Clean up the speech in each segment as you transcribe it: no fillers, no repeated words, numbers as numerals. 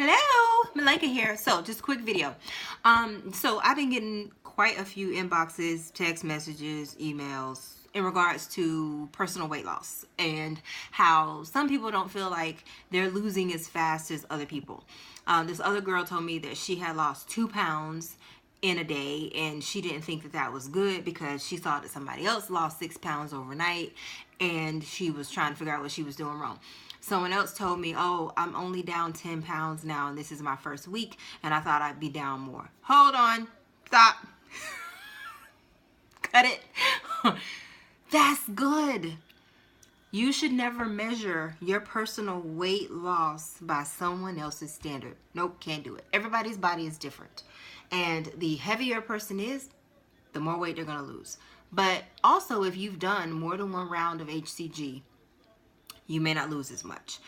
Hello, Malika here. So just a quick video. So I've been getting quite a few inboxes, text messages, emails in regards to personal weight loss and how some people don't feel like they're losing as fast as other people. This other girl told me that she had lost 2 pounds in a day, and she didn't think that that was good because she saw that somebody else lost 6 pounds overnight, and she was trying to figure out what she was doing wrong. Someone else told me, oh, I'm only down 10 pounds now, and this is my first week, and I thought I'd be down more. Hold on. Stop. Cut it. That's good. You should never measure your personal weight loss by someone else's standard. Nope, can't do it. Everybody's body is different. And the heavier a person is, the more weight they're going to lose. But also, if you've done more than one round of HCG, you may not lose as much.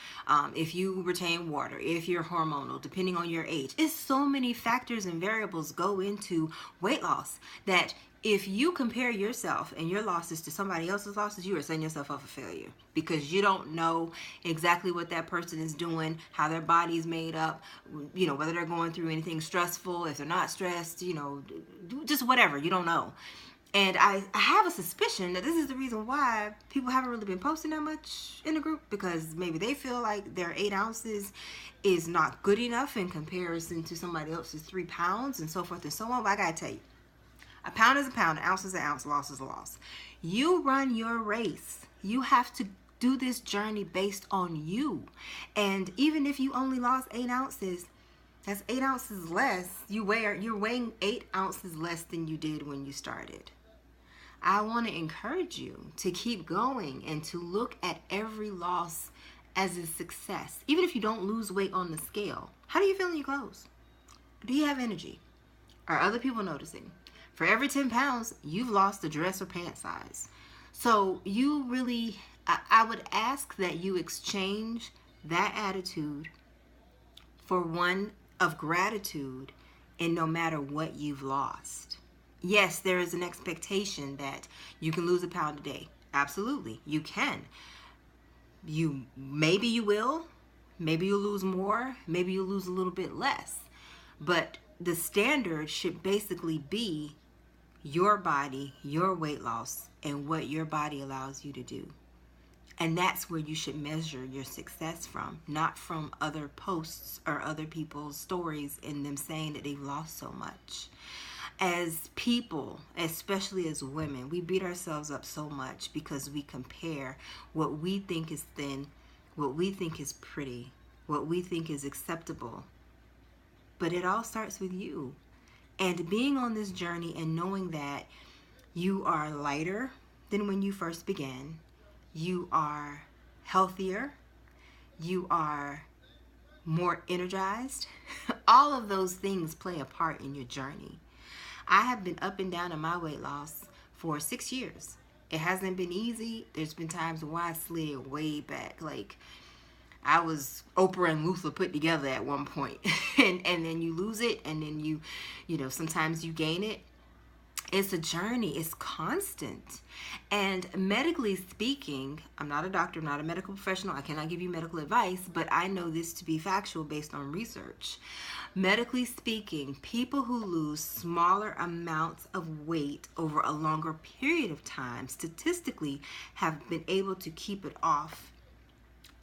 If you retain water, if you're hormonal, depending on your age. It's so many factors and variables go into weight loss that if you compare yourself and your losses to somebody else's losses, you are setting yourself up for failure because you don't know exactly what that person is doing, how their body's made up, whether they're going through anything stressful, if they're not stressed, just whatever, you don't know. And I have a suspicion that this is the reason why people haven't really been posting that much in the group, because maybe they feel like their 8 ounces is not good enough in comparison to somebody else's 3 pounds and so forth and so on. But I gotta tell you, a pound is a pound, an ounce is an ounce, loss is a loss. You run your race. You have to do this journey based on you. And even if you only lost 8 ounces, that's 8 ounces less. You're weighing 8 ounces less than you did when you started. I want to encourage you to keep going and to look at every loss as a success. Even if you don't lose weight on the scale, how do you feel in your clothes? Do you have energy? Are other people noticing? For every 10 pounds, you've lost a dress or pant size. So you really, I would ask that you exchange that attitude for one of gratitude, and no matter what you've lost. Yes, there is an expectation that you can lose a pound a day. Absolutely, you can. Maybe you will. Maybe you'll lose more. Maybe you'll lose a little bit less. But the standard should basically be your body, your weight loss, and what your body allows you to do. And that's where you should measure your success from, not from other posts or other people's stories and them saying that they've lost so much. As people, especially as women, we beat ourselves up so much because we compare what we think is thin, what we think is pretty, what we think is acceptable. But it all starts with you. And being on this journey and knowing that you are lighter than when you first began, you are healthier, you are more energized. All of those things play a part in your journey. I have been up and down in my weight loss for 6 years. It hasn't been easy. There's been times where I slid way back. Like I was Oprah and Luther put together at one point. and then you lose it, and then you sometimes you gain it. It's a journey. It's constant. And medically speaking, I'm not a doctor, I'm not a medical professional. I cannot give you medical advice, but I know this to be factual based on research. Medically speaking, people who lose smaller amounts of weight over a longer period of time statistically have been able to keep it off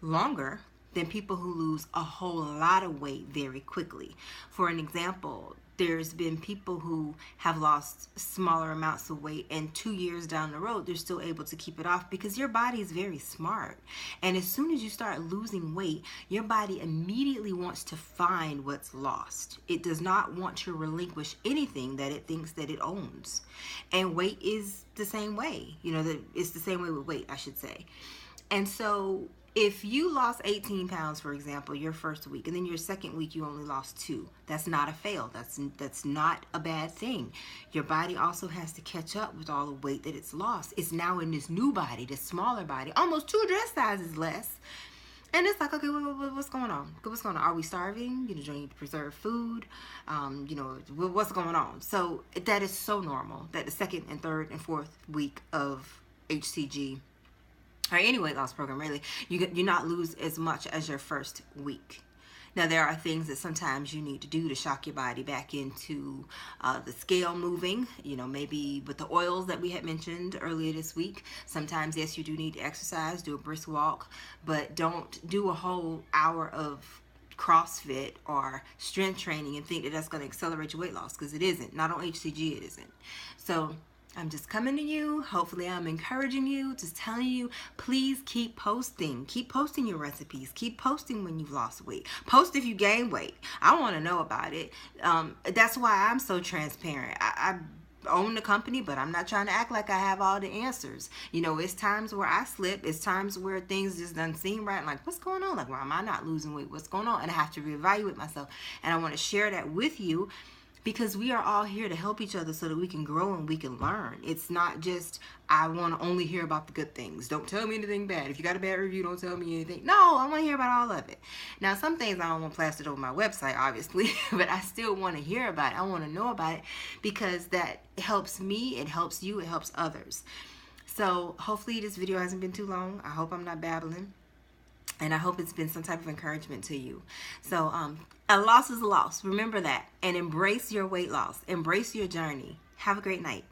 longer than people who lose a whole lot of weight very quickly. For an example, there's been people who have lost smaller amounts of weight, and 2 years down the road, they're still able to keep it off because your body is very smart. And as soon as you start losing weight, your body immediately wants to find what's lost. It does not want to relinquish anything that it thinks that it owns. And weight is the same way. It's the same way with weight, I should say. And so if you lost 18 pounds, for example, your first week, and then your second week you only lost 2, that's not a fail. That's not a bad thing. Your body also has to catch up with all the weight that it's lost. It's now in this new body, this smaller body, almost 2 dress sizes less. And it's like, okay, what's going on? What's going on? Are we starving? Do you need to preserve food? What's going on? So that is so normal that the second and third and fourth week of HCG or any weight loss program, really, you not lose as much as your first week. Now, there are things that sometimes you need to do to shock your body back into the scale moving, maybe with the oils that we had mentioned earlier this week. Sometimes, yes, you do need to exercise, do a brisk walk, but don't do a whole hour of CrossFit or strength training and think that that's going to accelerate your weight loss, because it isn't. Not on HCG, it isn't. So I'm just coming to you. Hopefully I'm encouraging you, just telling you, please keep posting. Keep posting your recipes. Keep posting when you've lost weight. Post if you gain weight. I want to know about it. That's why I'm so transparent. I own the company, but I'm not trying to act like I have all the answers. It's times where I slip. It's times where things just doesn't seem right. Like, what's going on? Like, why am I not losing weight? What's going on? And I have to reevaluate myself. And I want to share that with you, because we are all here to help each other so that we can grow and we can learn. It's not just, I want to only hear about the good things. Don't tell me anything bad. If you got a bad review, don't tell me anything. No, I want to hear about all of it. Now, some things I don't want plastered over my website, obviously, but I still want to hear about it. I want to know about it, because that helps me, it helps you, it helps others. So hopefully this video hasn't been too long. I hope I'm not babbling. And I hope it's been some type of encouragement to you. So a loss is a loss. Remember that. And embrace your weight loss. Embrace your journey. Have a great night.